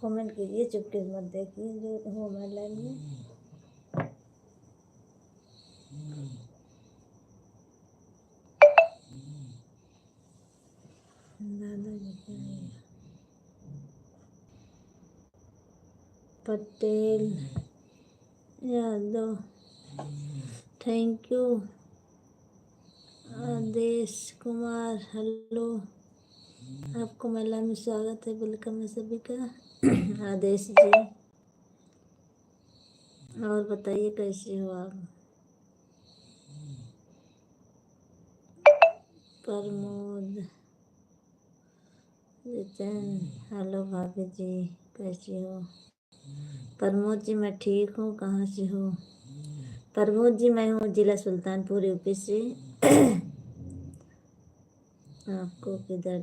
Comment कीजिए, चुपके मत देखिए जो हो हमारे लाइव में। Patel Yadav, thank you. Adesh Kumar, hello, आपको महिला में स्वागत है, वेलकम है सभी का। आदेश जी, और बताइए कैसे हो आप। प्रमोद, जितेन, हेलो भाभी जी, कैसी हो। प्रमोद जी, मैं ठीक हूँ, कहाँ से हो। प्रमोद जी, मैं हूँ जिला सुल्तानपुर यूपी से। आपको किधर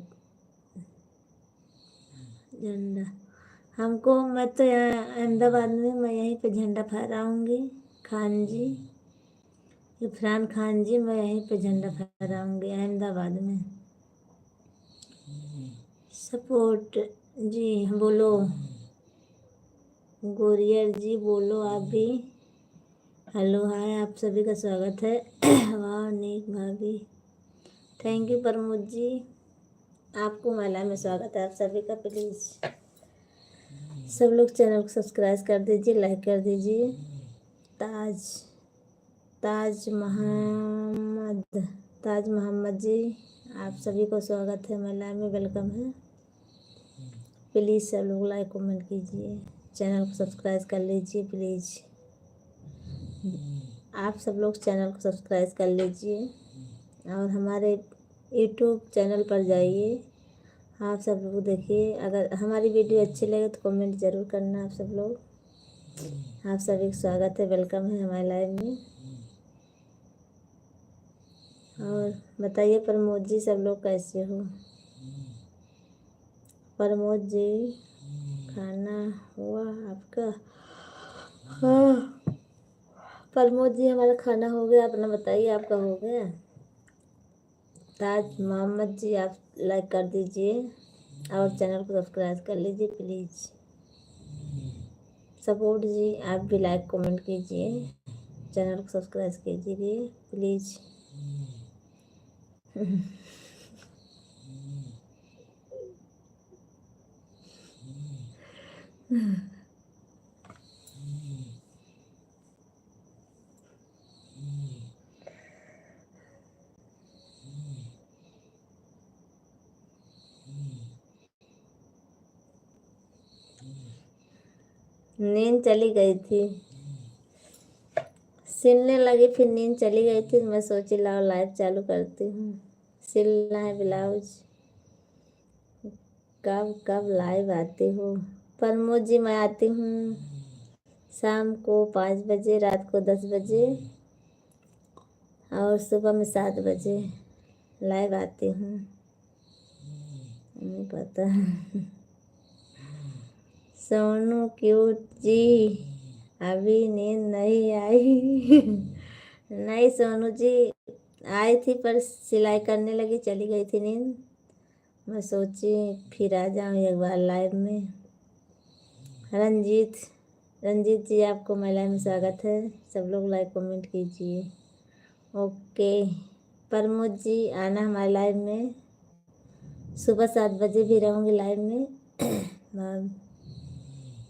झंडा, हमको, मैं तो यहाँ अहमदाबाद में, मैं यहीं पे झंडा फहराऊंगी। खान जी, इरफान खान जी, मैं यहीं पे झंडा फहराऊंगी अहमदाबाद में। सपोर्ट जी बोलो, गोरियर जी बोलो आप भी। हेलो हाय, आप सभी का स्वागत है। वाह नीक भाभी, थैंक यू प्रमोद जी, आपको महिला में स्वागत है आप सभी का। प्लीज़ सब लोग चैनल को सब्सक्राइब कर दीजिए, लाइक कर दीजिए। ताज मोहम्मद जी, आप सभी को स्वागत है, महिला में वेलकम है। प्लीज़ सब लोग लाइक कमेंट कीजिए, चैनल को सब्सक्राइब कर लीजिए प्लीज़। आप सब लोग चैनल को सब्सक्राइब कर लीजिए और हमारे यूट्यूब चैनल पर जाइए, आप सब लोग देखिए। अगर हमारी वीडियो अच्छी लगे तो कमेंट ज़रूर करना आप सब लोग। आप सभी का स्वागत है, वेलकम है हमारे लाइव में। और बताइए प्रमोद जी, सब लोग कैसे हो। प्रमोद जी, खाना हुआ आपका। हाँ प्रमोद जी, हमारा खाना हो गया, अपना बताइए आपका हो गया। ताज मोहम्मद जी, आप लाइक कर दीजिए और चैनल को सब्सक्राइब कर लीजिए प्लीज़। सपोर्ट जी, आप भी लाइक कमेंट कीजिए, चैनल को सब्सक्राइब कीजिए प्लीज़। नींद चली गई थी, सिलने लगी, फिर नींद चली गई थी। मैं सोची लाओ लाइव चालू करती हूँ। सिलना है ब्लाउज। कब कब लाइव आती हो प्रमोद जी। मैं आती हूँ शाम को 5 बजे, रात को 10 बजे और सुबह में 7 बजे लाइव आती हूँ। नहीं पता। सोनू क्यूट जी, अभी नींद नहीं आई। नहीं सोनू जी, आई थी पर सिलाई करने लगी, चली गई थी नींद। मैं सोची फिर आ जाऊँ एक बार लाइव में। रंजीत जी, आपको महिला में स्वागत है, सब लोग लाइक कमेंट कीजिए। ओके प्रमोद जी, आना हमारे लाइव में। सुबह 7 बजे भी रहूँगी लाइव में।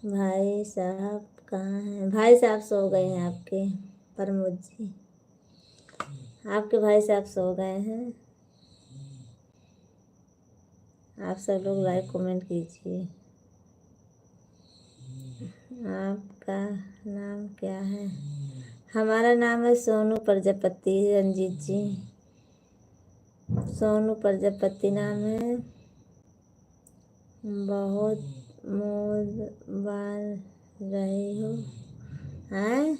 भाई साहब कहाँ हैं। भाई साहब सो गए हैं आपके प्रमोद जी, आपके भाई साहब सो गए हैं। आप सब लोग लाइक कमेंट कीजिए। आपका नाम क्या है। हमारा नाम है सोनू प्रजापति। रंजीत जी, सोनू प्रजापति नाम है। बहुत मोद बांध रही हो हैं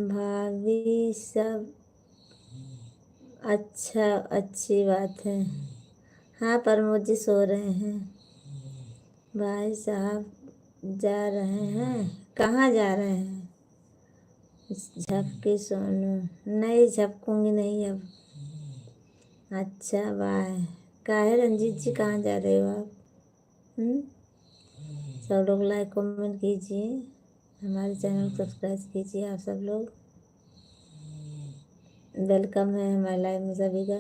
भाभी, सब अच्छा, अच्छी बात है। हाँ प्रमोद जी सो रहे हैं। भाई साहब जा रहे हैं, कहाँ जा रहे हैं। झपकी सोनू, नहीं झपकूंगी नहीं अब। अच्छा बाय। काहे रंजीत जी, कहाँ जा रहे हो आप। सब लोग लाइक कमेंट कीजिए, हमारे चैनल को सब्सक्राइब कीजिए। आप सब लोग वेलकम है हमारे लाइव में सभी का,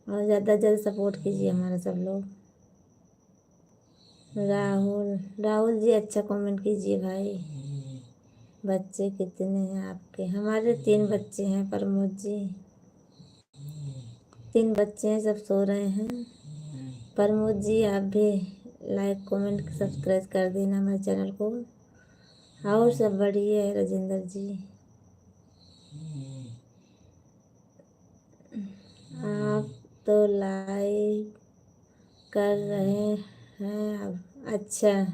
और ज़्यादा से ज़्यादा सपोर्ट कीजिए हमारा सब लोग। राहुल जी अच्छा कमेंट कीजिए भाई। बच्चे कितने हैं आपके? हमारे 3 बच्चे हैं प्रमोद जी, 3 बच्चे हैं, सब सो रहे हैं। प्रमोद जी आप भी लाइक कमेंट सब्सक्राइब कर देना हमारे चैनल को। और सब बढ़िया है राजेंद्र जी। आप तो लाइक कर रहे हैं अब, अच्छा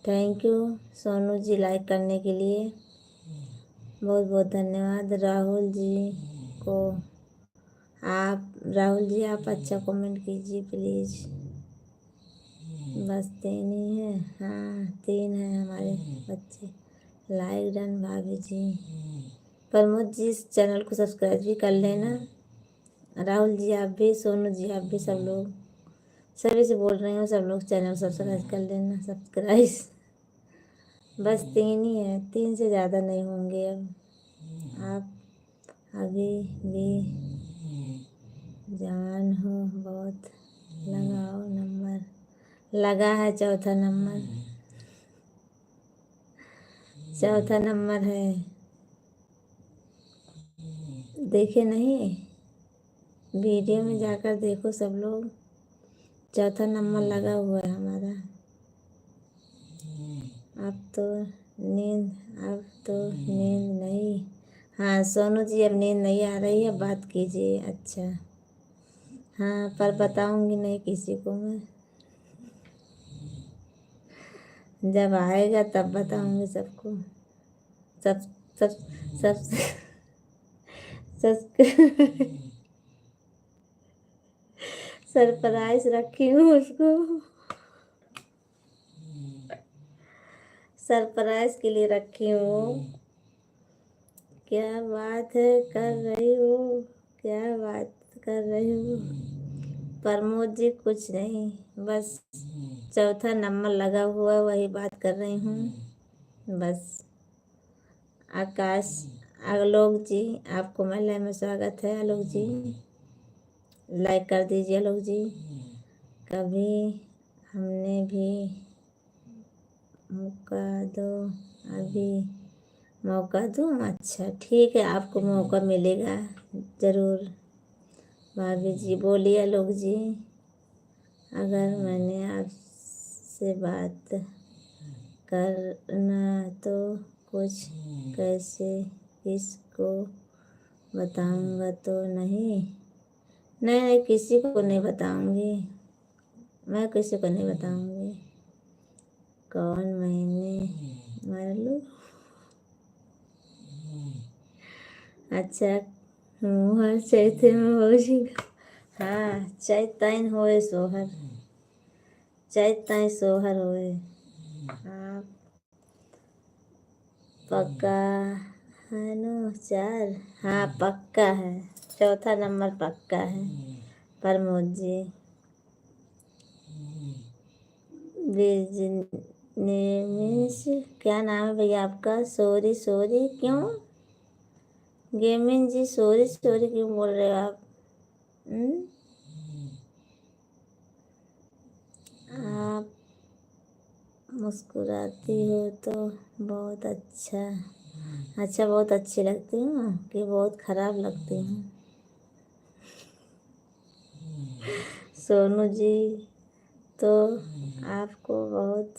thank you Sonu ji like करने के लिए, बहुत बहुत धन्यवाद। राहुल जी आप अच्छा कमेंट कीजिए प्लीज़। बस 3 ही है? हाँ 3 हैं हमारे बच्चे। लाइक डन भाभी जी। प्रमोद जी इस चैनल को सब्सक्राइब भी कर लेना। राहुल जी आप भी, सोनू जी आप भी, सब लोग सभी से बोल रही हूँ, सब लोग चैनल सब्सक्राइब कर लेना। सब्सक्राइब बस 3 ही है, 3 से ज़्यादा नहीं होंगे अब। आप अभी भी जवान हो, बहुत लगाओ नंबर। लगा है, चौथा नंबर है। देखे नहीं? वीडियो में जाकर देखो सब लोग, चौथा नंबर लगा हुआ है हमारा। अब तो नींद नहीं। हाँ सोनू जी अब नींद नहीं आ रही है, बात कीजिए। अच्छा हाँ, पर बताऊंगी नहीं किसी को मैं, जब आएगा तब बताऊंगी सबको। सब सब सब सब सरप्राइज रखी हूँ उसको, सरप्राइज के लिए रखी हूँ। क्या बात है कर रही हो? क्या बात कर रही हो प्रमोद जी? कुछ नहीं, बस चौथा नंबर लगा हुआ है, वही बात कर रही हूँ बस। आकाश आलोक जी आपको मेले में स्वागत है। आलोक जी लाइक कर दीजिए। आलोक जी कभी हमने भी मौका दो, अभी मौका दूँ? अच्छा ठीक है, आपको मौका मिलेगा ज़रूर। भाभी जी बोलिए। आलोक जी अगर मैंने आपसे बात करना तो कुछ कैसे किसको बताऊंगा तो नहीं? नहीं किसी को नहीं बताऊंगी, मैं किसी को नहीं बताऊंगी। कौन महीने मार लूँ? अच्छा मुहर चैते में हो जी। हाँ चैतन होए सोहर, चैतन सोहर होए। हाँ पक्का है नो 4? हाँ पक्का है, चौथा नंबर पक्का है प्रमोद जी। बिजनेस क्या नाम है भैया आपका? सॉरी क्यों? गेमिंग जी सॉरी क्यों बोल रहे हो आप? आप मुस्कुराती हो तो बहुत अच्छा बहुत अच्छी लगती हूँ कि बहुत खराब लगती हूँ? सोनू जी तो आपको बहुत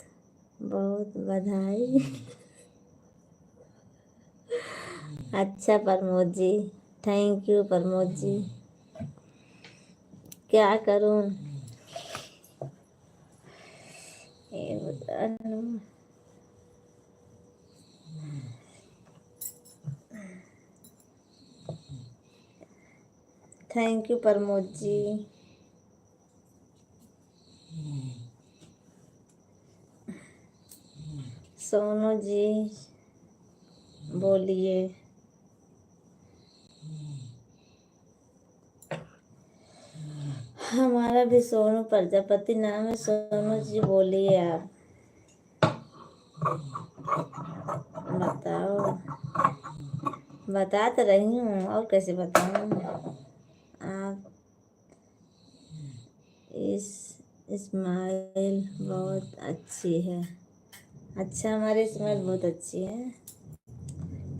बहुत बधाई। अच्छा प्रमोद जी, थैंक यू प्रमोद जी। क्या करूँ ये बता दो। Thank you Pramod ji. सोनू जी बोलिए। हमारा भी सोनू प्रजापति नाम है। सोनू जी बोलिए आप, बताओ। बता तो रही हूँ, और कैसे बताऊँ। आप इस स्माइल बहुत अच्छी है। अच्छा, हमारी स्माइल बहुत अच्छी है।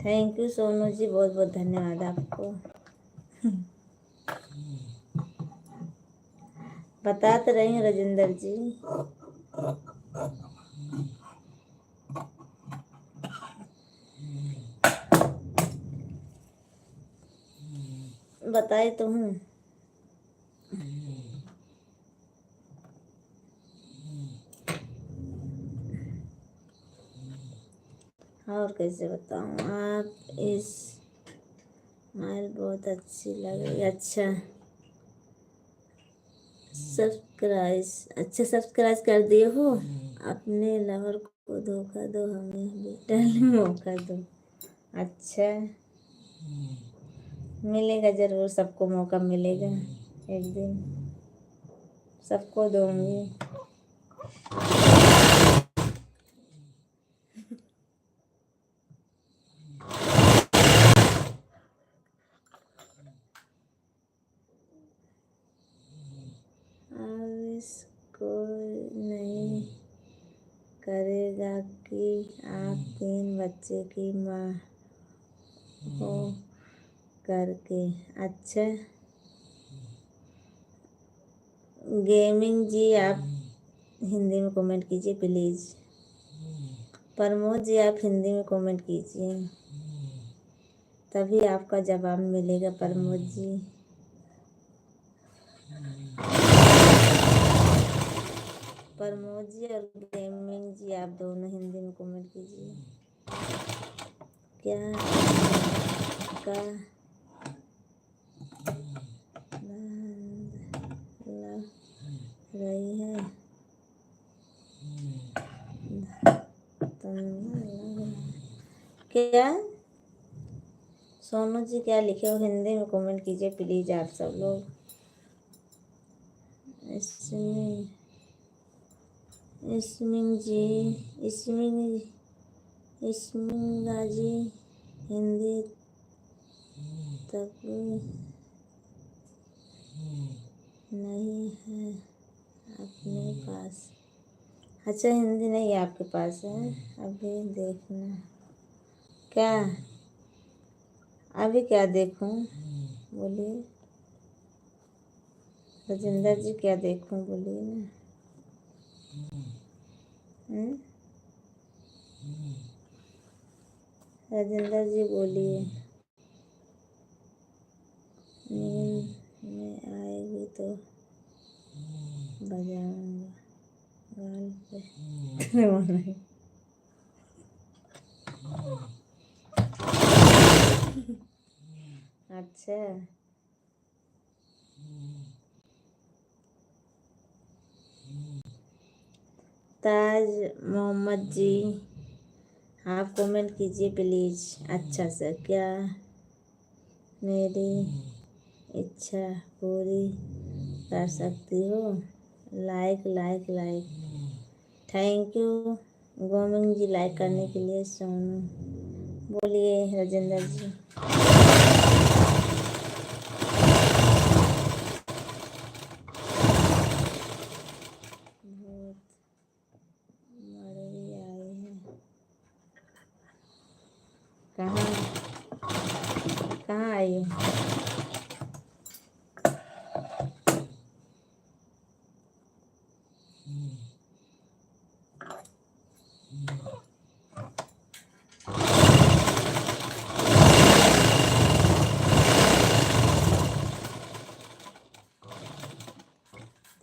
थैंक यू सोनू जी, बहुत बहुत धन्यवाद आपको। बता तो रही हूँ राजेंद्र जी। बताए तो हूँ। और कैसे बताऊँ। आप इस स्माइल बहुत अच्छी लग रही। अच्छा, सब्सक्राइब कर दिए हो। अपने लवर को धोखा दो, हमें भी टहलने मौका दो। अच्छा, मिलेगा जरूर, सबको मौका मिलेगा एक दिन, सबको दूंगी। अब इसको नहीं करेगा कि आप 3 बच्चे की माँ हो करके। अच्छा, गेमिंग जी आप हिंदी में कमेंट कीजिए प्लीज़। प्रमोद जी आप हिंदी में कमेंट कीजिए, तभी आपका जवाब मिलेगा प्रमोद जी। प्रमोद जी और गेमिंग जी आप दोनों हिंदी में कमेंट कीजिए। क्या का लग रही है, क्या सोनू जी क्या लिखे हो हिंदी में कमेंट कीजिए प्लीज आप सब लोग। इसमिंगा जी हिंदी तक नहीं है अपने पास। अच्छा, हिंदी नहीं आपके पास है, अभी देखना। क्या अभी क्या देखूं, बोलिए राजेंद्र जी, क्या देखूं बोलिए ना। राजेंद्र जी बोलिए। नींद में आएगी तो बजाऊंगा गाल पे। अच्छा, ताज मोहम्मद जी आप कमेंट कीजिए प्लीज़ अच्छा से। क्या मेरी इच्छा पूरी कर सकती हो? Like like like. Thank you Govind ji like करने के लिए। सोनू बोलिए राजेंद्र जी। बहुत मड़वी आई है। कहाँ आई है?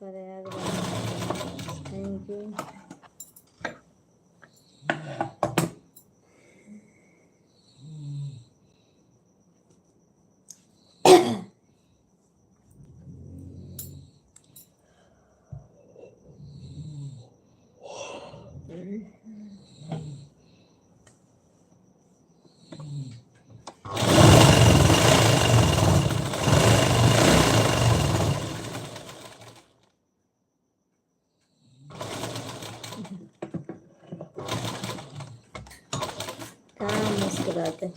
प्रयागराज। Thank you. मुस्कुराते,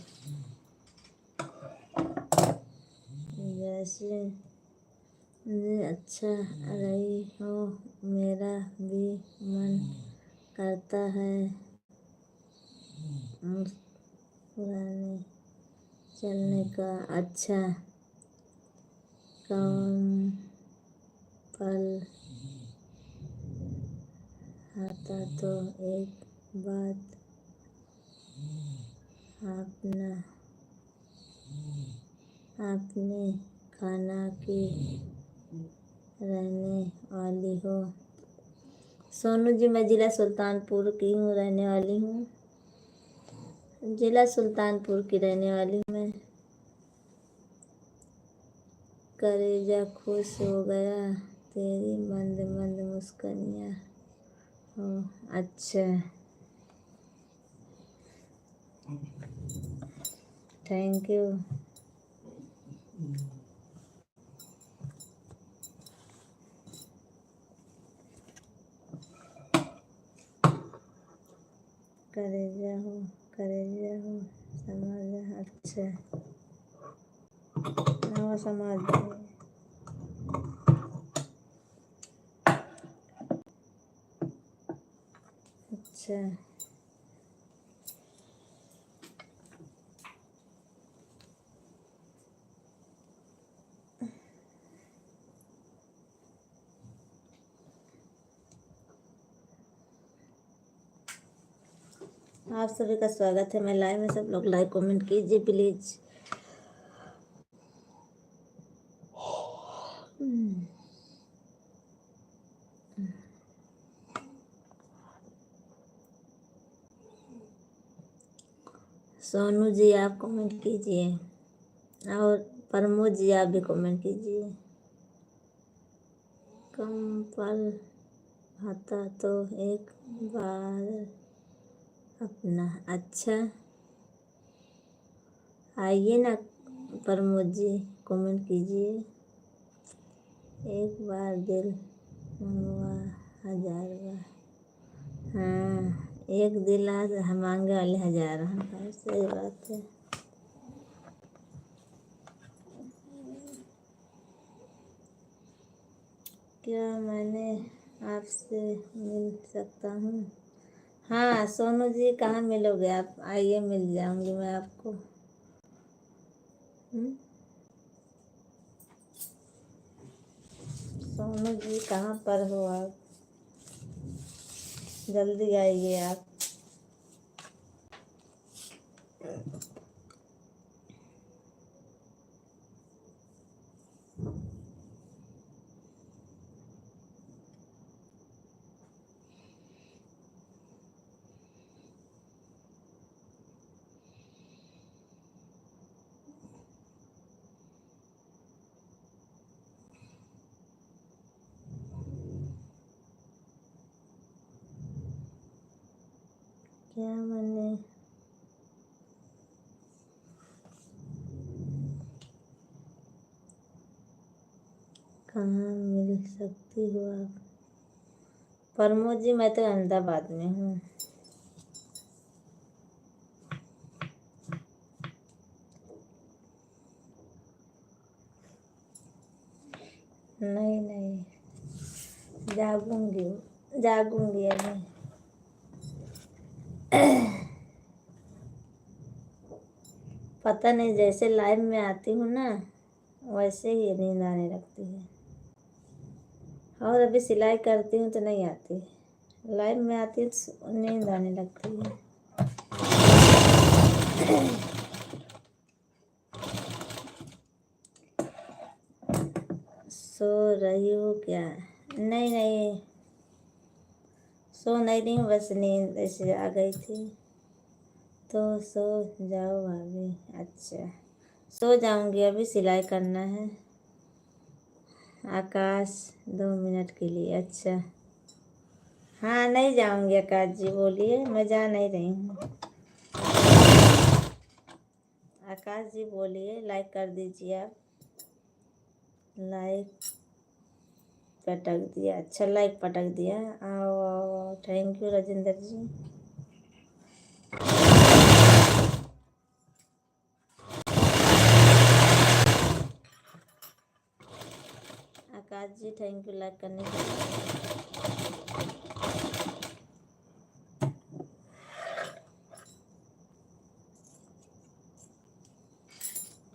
जैसे अच्छा रही हो, मेरा भी मन करता है मुस्कुराने चलने का। अच्छा, कौन पल आता तो एक बात आपने खाना की रहने वाली हो। सोनू जी, मैं जिला सुल्तानपुर की हूँ, रहने वाली हूँ। जिला सुल्तानपुर की रहने वाली हूँ मैं। कलेजा खुश हो गया तेरी मंद मंद मुस्कानियाँ हो। अच्छा, थैंक यू। कलेजा हो समाज। अच्छा, हाँ समाज। अच्छा, आप सभी का स्वागत है मैं लाइव में। सब लोग लाइक कमेंट कीजिए प्लीज। सोनू जी आप कमेंट कीजिए, और प्रमोद जी आप भी कमेंट कीजिए। कम पल आता तो एक बार अपना। अच्छा, आइए ना प्रमोद जी, कमेंट कीजिए। एक बार दिल मंगवा 1000 बार। हाँ, एक दिल आज मांगे वाले 1000। हाँ, सही बात है। क्या मैंने आपसे मिल सकता हूँ? हाँ सोनू जी, कहाँ मिलोगे आप? आइए, मिल जाऊंगी मैं आपको। सोनू जी कहाँ पर हो आप? जल्दी आइए आप। क्या मैंने कहाँ मिल सकती हो आप? प्रमोद जी, मैं तो अहमदाबाद में हूँ। नहीं नहीं, जागूंगी अभी। पता नहीं, जैसे लाइव में आती हूँ ना, वैसे ही नींद आने लगती है। और अभी सिलाई करती हूँ तो नहीं आती, लाइव में आती है तो नींद आने लगती है। सो रही हो क्या? नहीं नहीं, सो नहीं रही हूँ, बस नींद ऐसे आ गई थी तो सो जाओ भाभी। अच्छा, सो जाऊंगी, अभी सिलाई करना है। आकाश 2 मिनट के लिए। अच्छा, हाँ नहीं जाऊंगी आकाश जी, बोलिए, मैं जा नहीं रही हूँ। आकाश जी बोलिए, लाइक कर दीजिए आप। लाइक पटक दिया। अच्छा, लाइक पटक दिया। आओ आओ, thank you Rajendra ji. Akash ji thank you like करने के लिए।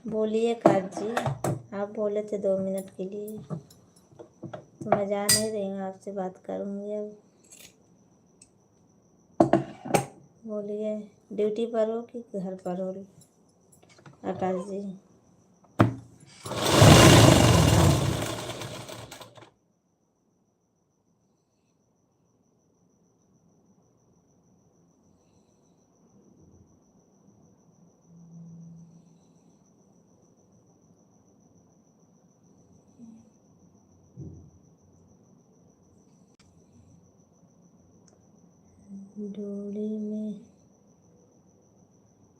बोलिए आकाश जी, आप बोले थे 2 मिनट के लिए, तो मैं जा नहीं रही हूँ, आपसे बात करूँगी अब। बोलिए, ड्यूटी पर हो कि घर पर हो आकाश जी? डोली में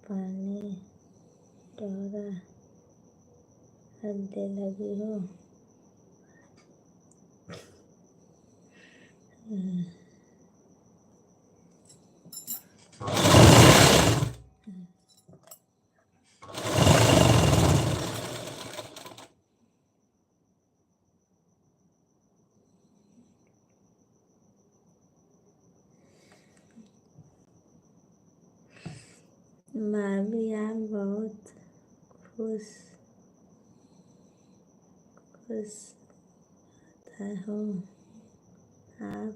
पानी डोरा हद्दे लगी हो। भाभी आप बहुत खुश खुश हो, आप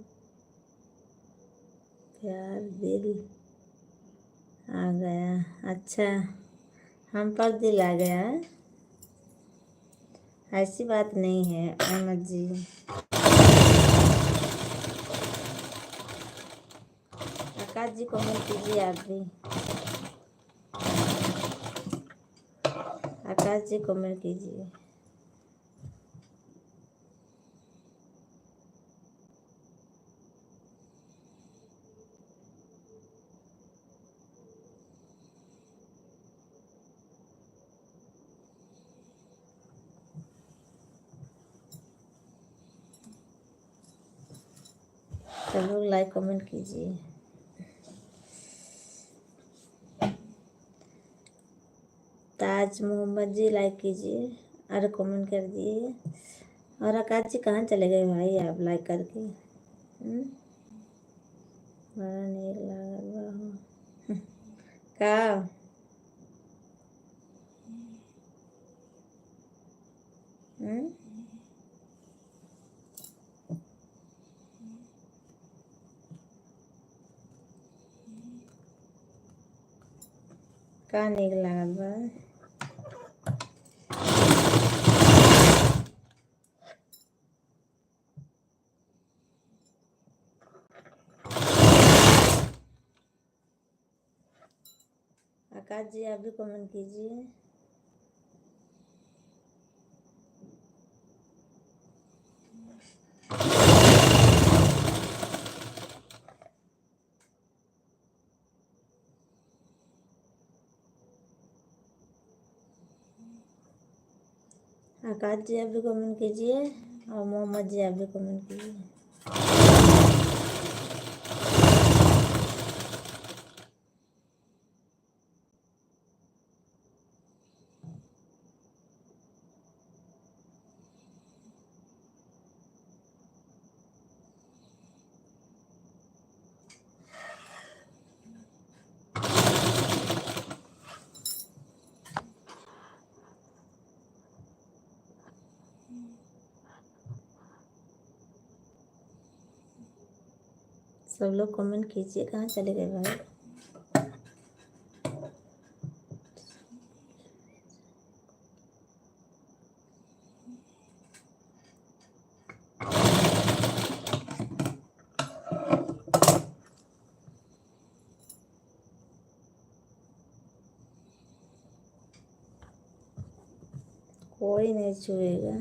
प्यार दिल आ गया। अच्छा, हम पर दिल आ गया है? ऐसी बात नहीं है अहमद जी। आकाश जी कमेंट कीजिए आप भी। आकाश जी कमेंट कीजिए। सब लोग लाइक कमेंट कीजिए। ताज मोहम्मद जी लाइक कीजिए और कमेंट कर दिए। और आकाश जी कहाँ चले गए भाई आप लाइक करके? बड़ा नीक लागल बा हो का? हम्म? का नीक लागल बा? आकाश जी आप भी कमेंट कीजिए। आकाश जी आप भी कमेंट कीजिए और मोहम्मद जी आप भी कमेंट कीजिए। सब लोग कमेंट कीजिए। कहाँ चले गए भाई? कोई नहीं छुएगा।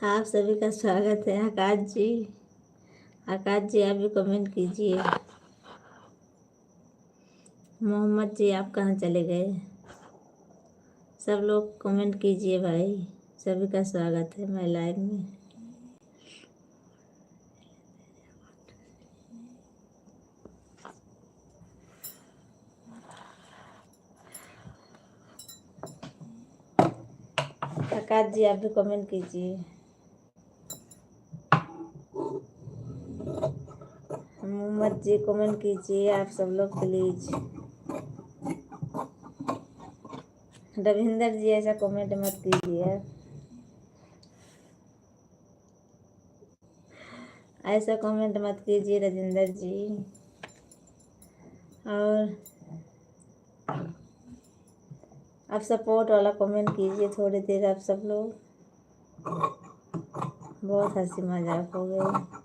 आप सभी का स्वागत है। आकाश जी आप भी कमेंट कीजिए। मोहम्मद जी आप कहाँ चले गए? सब लोग कमेंट कीजिए भाई। सभी का स्वागत है मेरे लाइव में। आकाश जी आप भी कमेंट कीजिए। मोहम्मद जी कमेंट कीजिए आप सब लोग प्लीज। रविंदर जी ऐसा कमेंट मत कीजिए, ऐसा कमेंट मत कीजिए राजेंद्र जी। और आप सपोर्ट वाला कमेंट कीजिए थोड़ी देर। आप सब लोग बहुत हंसी मजाक हो गई।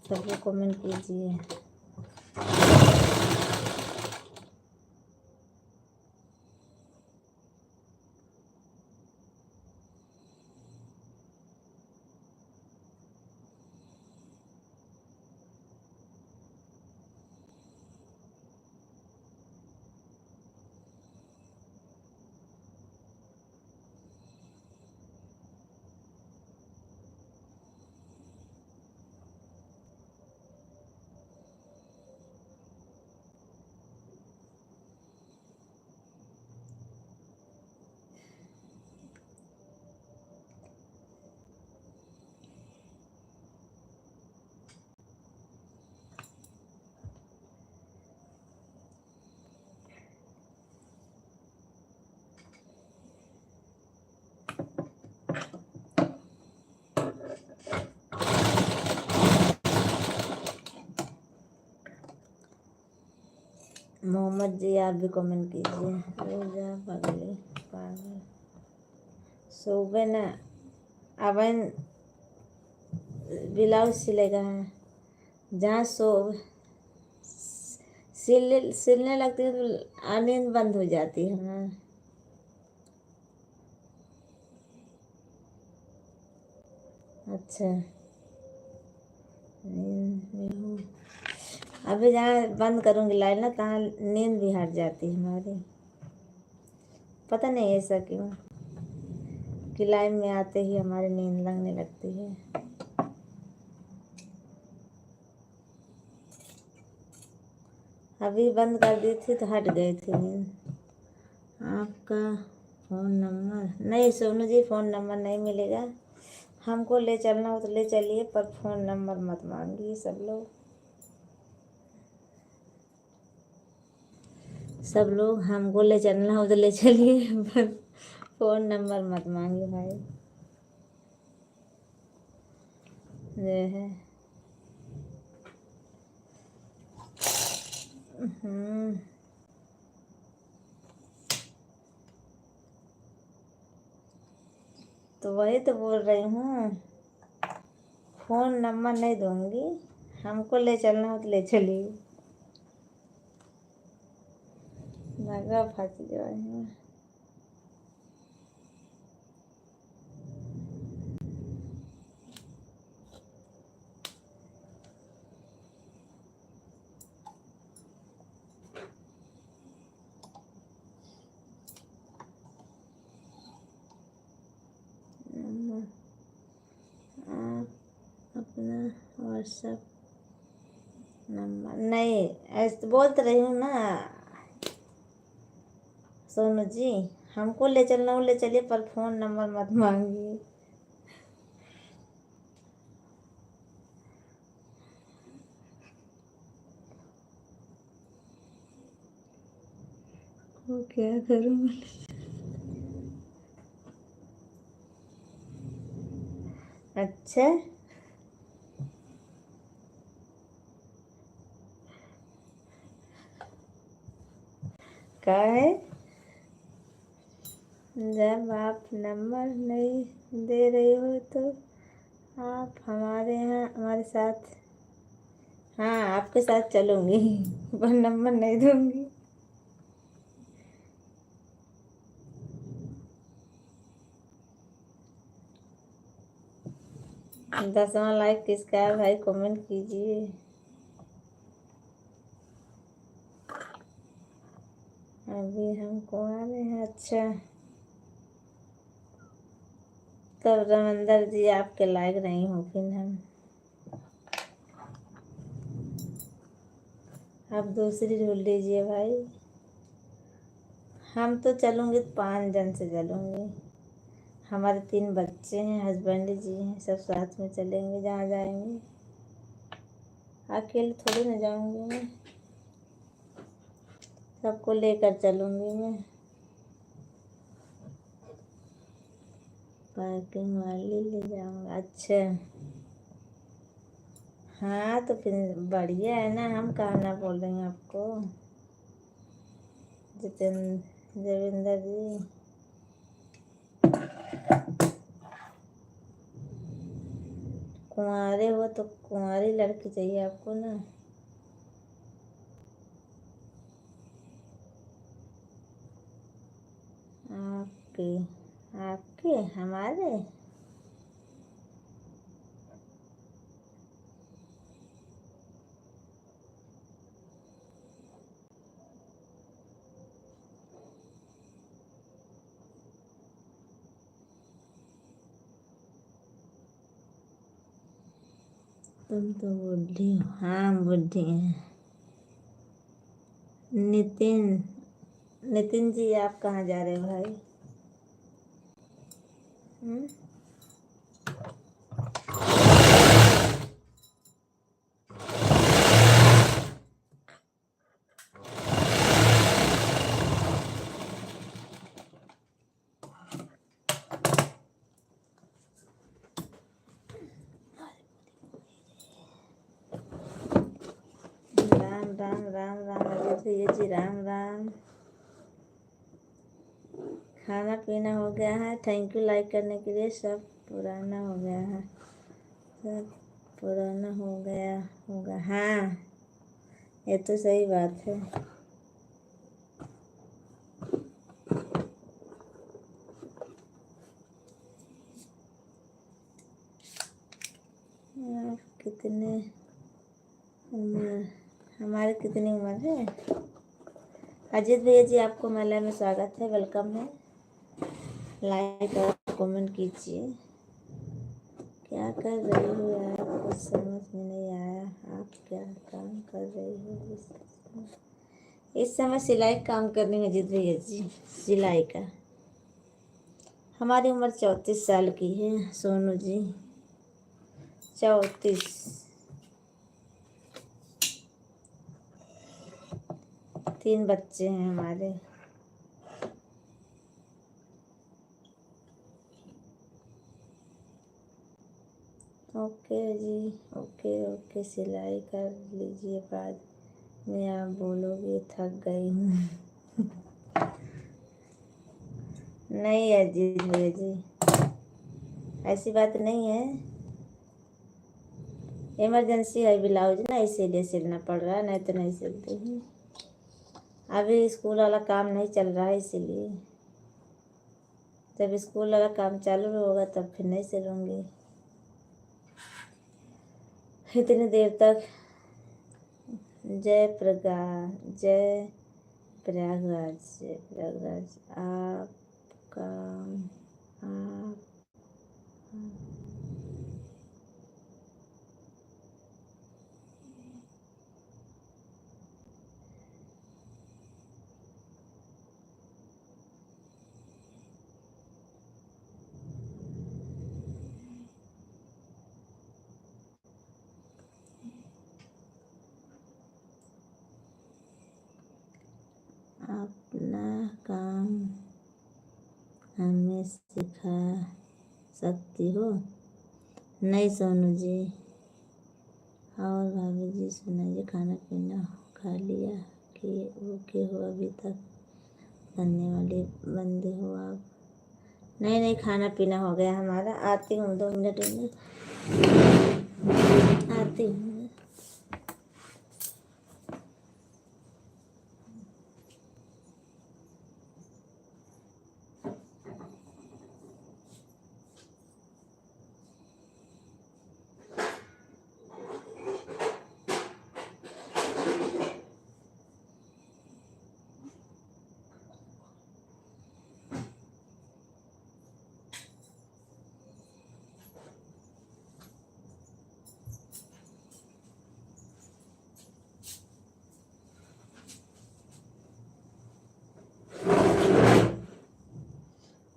सब लोग कमेंट कीजिए। मोहम्मद जी आप भी कमेंट कीजिए। रोजा पगले पागल सुबह न अवन ब्लाउज सिलेगा है। जहाँ सिलने लगती है तो नींद बंद हो जाती है ना। अच्छा नींद में हूँ। अभी जहाँ बंद करूँगी लाइट ना तहाँ नींद भी हट जाती है हमारी। पता नहीं ऐसा क्यों कि लाइव में आते ही हमारी नींद लगने लगती है। अभी बंद कर दी थी तो हट गई थी नींद। आपका फ़ोन नंबर नहीं सोनू जी, फ़ोन नंबर नहीं मिलेगा। हमको ले चलना हो तो ले चलिए, पर फ़ोन नंबर मत मांगिए सब लोग। सब लोग हमको ले चलना हो तो ले चलिए, पर फ़ोन नंबर मत मांगिए भाई। ये है तो वही तो बोल रही हूँ, फ़ोन नंबर नहीं दूंगी। हमको ले चलना हो तो ले चलिए। लगा फंस गए हैं। आप अपना व्हाट्सएप नंबर नहीं ऐसे बोलते रही हूँ ना सोनू जी। हमको ले चलना हो ले चलिए, पर फ़ोन नंबर मत मांगिए। वो क्या करूँ? अच्छा क्या है? जब आप नंबर नहीं दे रही हो तो आप हमारे यहाँ हमारे साथ, हाँ आपके साथ चलूँगी पर नंबर नहीं दूँगी। 10वां लाइक किसका है भाई, कमेंट कीजिए। अभी हम कुंवारे हैं। अच्छा, तब रमंदर जी आपके लायक नहीं हो फिर हम। आप दूसरी ढूंढ लीजिए भाई। हम तो चलूँगी 5 जन से चलूँगी। हमारे 3 बच्चे हैं, हस्बैंड जी हैं, सब साथ में चलेंगे जहाँ जाएंगे। अकेले थोड़ी ना जाऊँगी मैं, सबको लेकर चलूँगी मैं। पार्किंग वाली ले जाऊँगा। अच्छा हाँ, तो फिर बढ़िया है ना, हम कहाँ ना बोल रहे हैं आपको। देवेंद्र जी, कुंवारे हो तो कुंवारी लड़की चाहिए आपको ना। आपके आपके हमारे तुम तो बुढ़ी हो। हाँ बुढ़ी हैं। नितिन, नितिन जी आप कहाँ जा रहे हो भाई? हम्म? राम राम राम राम अजय भैया जी, राम राम। खाना पीना हो गया है, थैंक यू लाइक करने के लिए। सब पुराना हो गया है, सब पुराना हो गया होगा। हाँ ये तो सही बात है। आप कितने उम्र, हमारे कितनी उम्र है? अजीत भैया जी आपको मेला में स्वागत है, वेलकम है। लाइक और कमेंट कीजिए। क्या कर रही हो यार, कुछ समझ में नहीं आया। आप क्या काम कर रही हो इस समय? सिलाई काम करनी है अजीत भैया जी, सिलाई का। हमारी उम्र 34 साल की है सोनू जी, 34। 3 बच्चे हैं हमारे। ओके जी, ओके ओके, सिलाई कर लीजिए, बाद में आप बोलोगे थक गई हूँ नहीं अजीत भैया जी, ऐसी बात नहीं है। इमरजेंसी है ब्लाउज ना, इसीलिए सिलना पड़ रहा है, नहीं तो नहीं सिलती हूँ। अभी स्कूल वाला काम नहीं चल रहा है, इसीलिए। जब स्कूल वाला काम चालू होगा तब फिर नहीं सिलूँगी इतनी देर तक। जय प्रयागराज, जय प्रयागराज, जय प्रयागराज। आपका आप अपना काम हमें सिखा सकती हो? नहीं सोनू जी। और भाभी जी सुनाइए, खाना पीना खा लिया कि ओके हो अभी तक? करने वाले बंदे हो आप? नहीं नहीं, खाना पीना हो गया हमारा। आती हूँ 2 मिनट में। आती हूँ।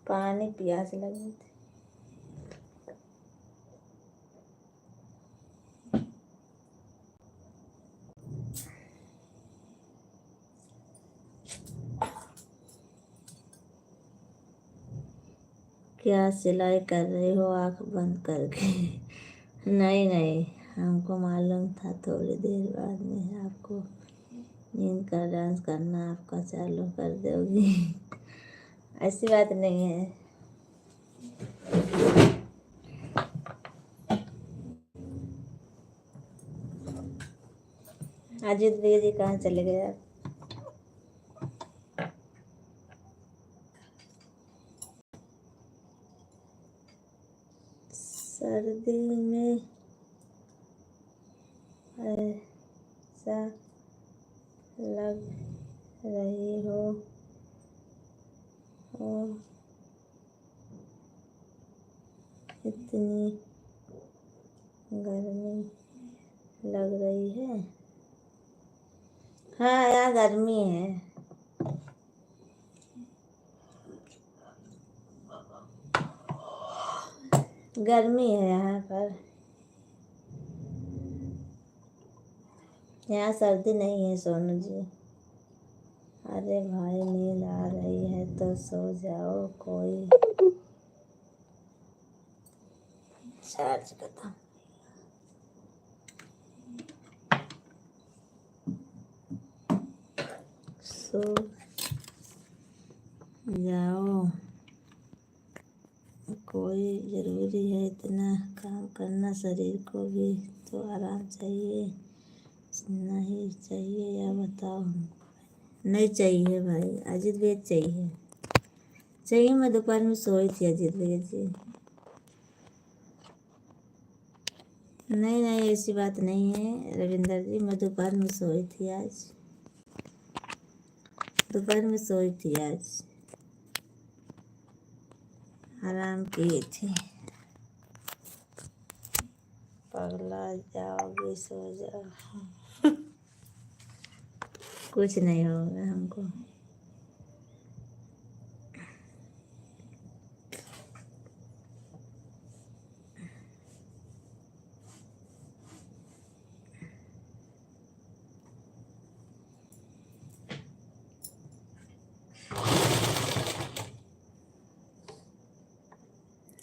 पानी प्यास लगी थी। क्या सिलाई कर रही हो आँख बंद करके? नहीं नहीं, हमको मालूम था थोड़ी देर बाद में आपको नींद का डांस करना आपका चालू कर दोगी। ऐसी बात नहीं है। अजीत भैया जी कहाँ चले गए आप? सर्दी में ऐसा लग रही हो इतनी गर्मी लग रही है। हाँ, यहाँ गर्मी है। गर्मी है यहाँ पर। यहाँ सर्दी नहीं है सोनू जी। अरे भाई नींद आ रही है तो सो जाओ। कोई चार्ज खत्म। सो जाओ, कोई ज़रूरी है इतना काम करना? शरीर को भी तो आराम चाहिए। नहीं चाहिए या बताओ हमको। नहीं चाहिए भाई, अजीत भैया चाहिए। चाहिए, मैं दोपहर में सोई थी अजीत भैया जी। नहीं नहीं, ऐसी बात नहीं है रविंदर जी, मैं दोपहर में सोई थी आज। दोपहर में सोई थी आज, आराम किए थे। पगला जाओगी, सो जाओ। कुछ नहीं होगा हमको।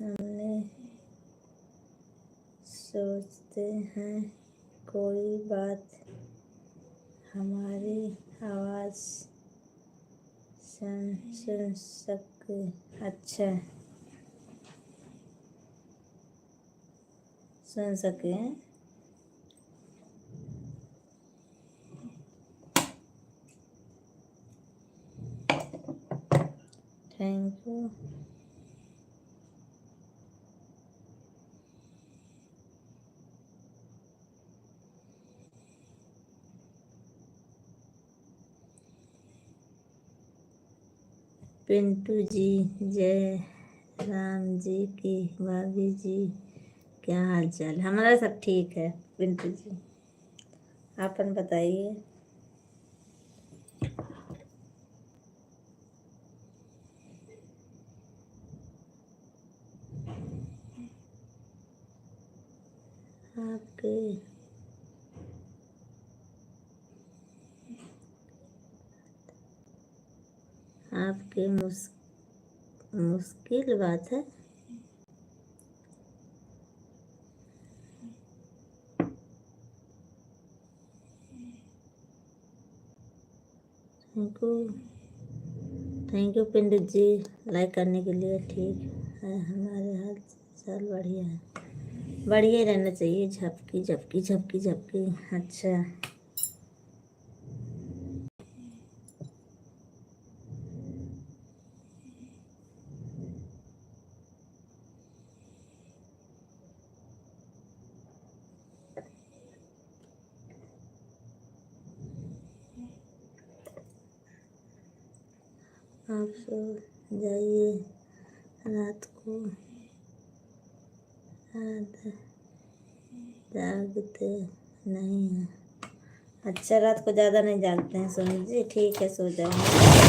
हमने सोचते हैं कोई बात हमारी आवाज़ सुन सके। अच्छा, सुन सके। Thank you. पिंटू जी, जय राम जी की भाभी जी, क्या हाल चाल? हमारा सब ठीक है पिंटू जी, आपन बताइए। आपके आपके मुश्किल बात है। Thank you Pintu ji, like करने के लिए। ठीक है, हमारे हाल चाल बढ़िया है। बढ़िया ही रहना चाहिए, झपकी झपकी झपकी झपकी। अच्छा, आप सो जाइए, रात को ज़्यादा जागते नहीं हैं। अच्छा, रात को ज़्यादा नहीं जागते हैं सोनी जी, ठीक है, सो जाएंगे।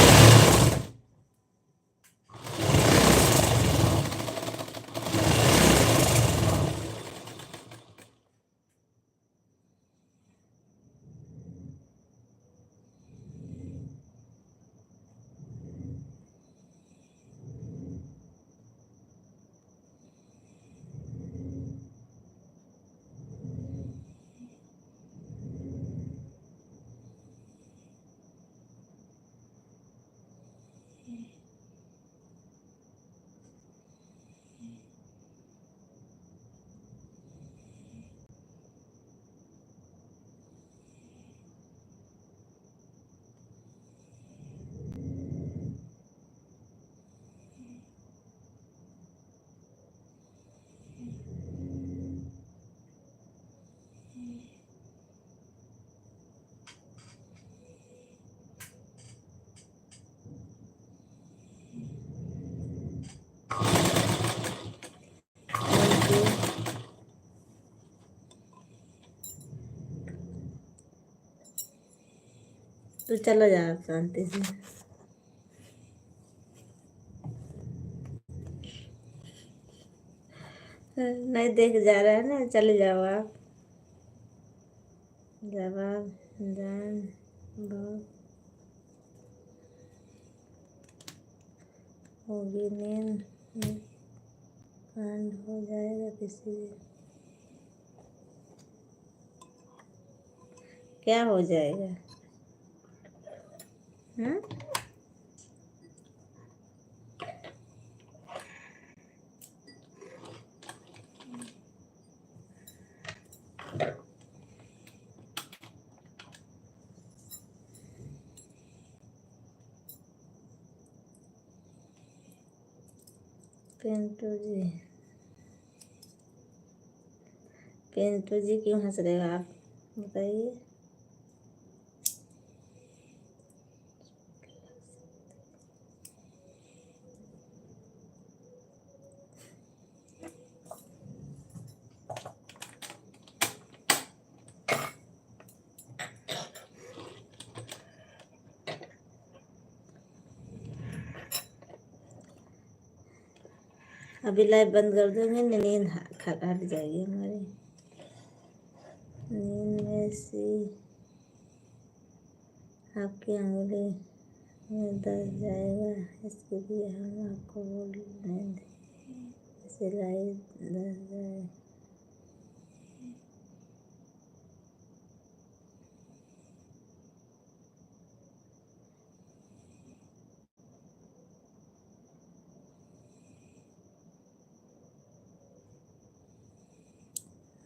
तो चलो जाओ शांति से। नहीं देख जा रहा है ना, चले जाओ आप। जवाब जान बहुत होगी, नींद में कांड हो जाएगा किसी। क्या हो जाएगा? हम्म, पिंटू जी, पिंटू जी क्यों हंस रहे हो आप, बताइए। अभी लाइव बंद कर दोगे, नींद हट जाएगी हमारी। नींद में से आपकी अंगुली में दर्द जाएगा, इसके लिए हम आपको बोल रहे हैं, सिलाई दर्द जाए।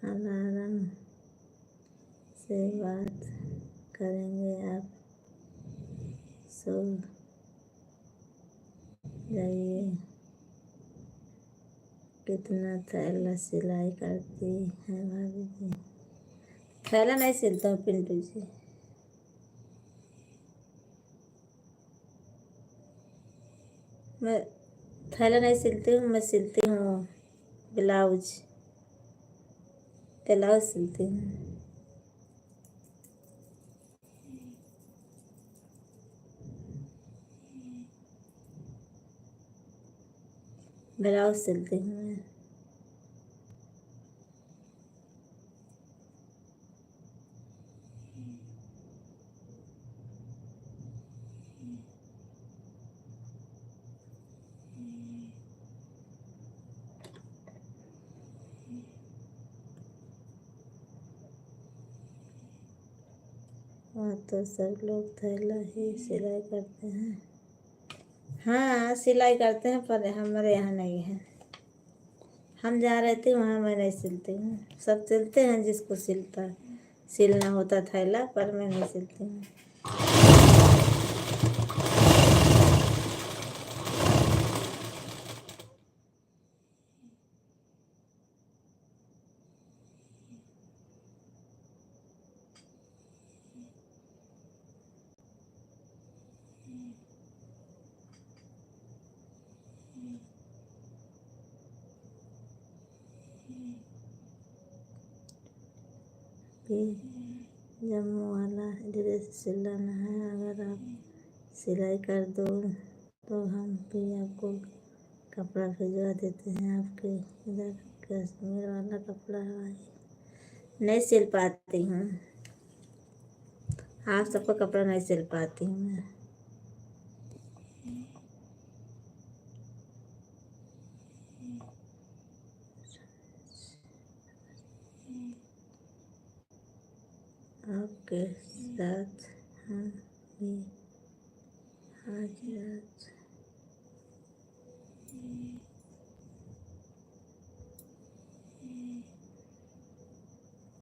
अलार्म से बात करेंगे, आप सो जाइए। कितना थैला सिलाई करती है भाभी जी? थैला नहीं सिलता हूँ पिंटू जी, मैं थैला नहीं सिलती हूँ, मैं सिलती हूँ ब्लाउज, ब्लाउज सिलती हूँ। ब्लाउज सिलती हूँ मैं। हाँ, तो सब लोग थैला ही सिलाई करते हैं। हाँ, सिलाई करते हैं, पर हमारे यहाँ नहीं है। हम जहाँ रहती हूँ वहाँ मैं नहीं सिलती हूँ, सब सिलते हैं जिसको सिलता सिलना होता थैला, पर मैं नहीं सिलती हूँ। भी जम्मू वाला ड्रेस सिलाना है, अगर आप सिलाई कर दो तो हम भी आपको कपड़ा भिजवा देते हैं। आपके इधर कश्मीर वाला कपड़ा है, नहीं सिल पाती हूँ, आप सबका कपड़ा नहीं सिल पाती हूँ मैं। आपके साथ हम भी आज रात